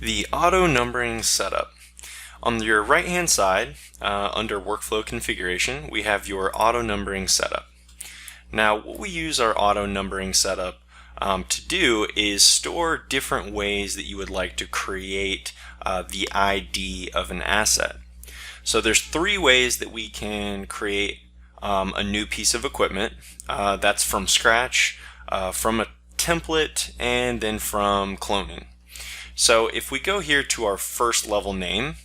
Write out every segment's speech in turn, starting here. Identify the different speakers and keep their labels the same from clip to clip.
Speaker 1: The auto numbering setup. On your right hand side, under workflow configuration, we have your auto numbering setup. Now what we use our auto numbering setup to do is store different ways that you would like to create the ID of an asset. So there's three ways that we can create a new piece of equipment. That's from scratch, from a template, and then from cloning. So if we go here to our first level name,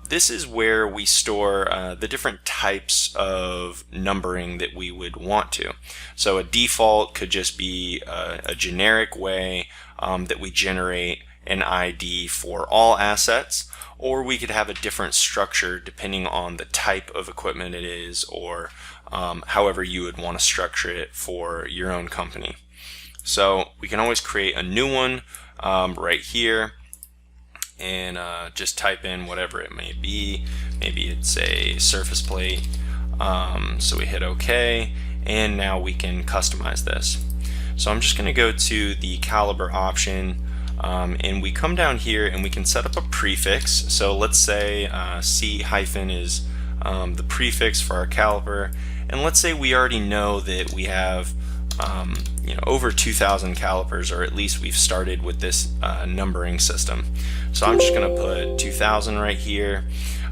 Speaker 1: this is where we store the different types of numbering that we would want to. So a default could just be a generic way that we generate an ID for all assets, or we could have a different structure depending on the type of equipment it is, or however you would want to structure it for your own company. So we can always create a new one right here and just type in whatever it may be. Maybe it's a surface plate. So we hit OK, and now we can customize this. So I'm just going to go to the caliber option, and we come down here and we can set up a prefix. So let's say C- is the prefix for our caliper, and let's say we already know that we have over 2,000 calipers, or at least we've started with this numbering system. So I'm just going to put 2,000 right here.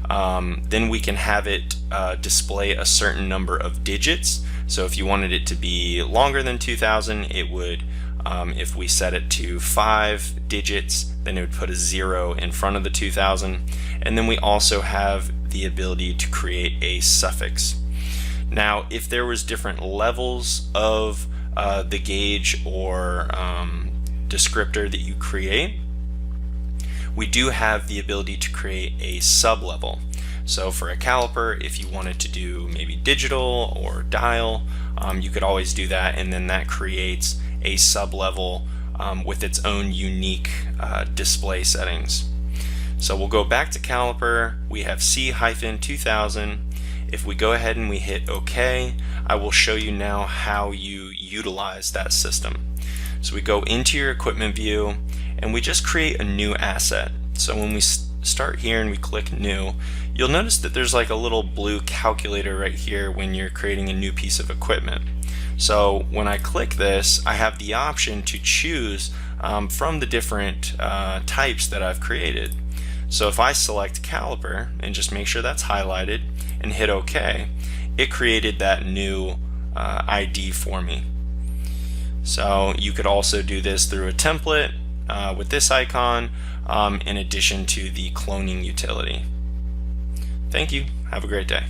Speaker 1: Then we can have it display a certain number of digits. So if you wanted it to be longer than 2,000, it would, if we set it to 5 digits, then it would put a 0 in front of the 2,000. And then we also have the ability to create a suffix. Now, if there was different levels of the gauge or descriptor that you create, we do have the ability to create a sub-level. So for a caliper, if you wanted to do maybe digital or dial, you could always do that, and then that creates a sub-level with its own unique display settings. So we'll go back to caliper. We have C-2000. If we go ahead and we hit OK, I will show you now how you utilize that system. So we go into your equipment view and we just create a new asset. So when we start here and we click new, you'll notice that there's like a little blue calculator right here when you're creating a new piece of equipment. So when I click this, I have the option to choose from the different types that I've created. So if I select caliper and just make sure that's highlighted and hit OK, it created that new ID for me. So you could also do this through a template with this icon, in addition to the cloning utility. Thank you. Have a great day.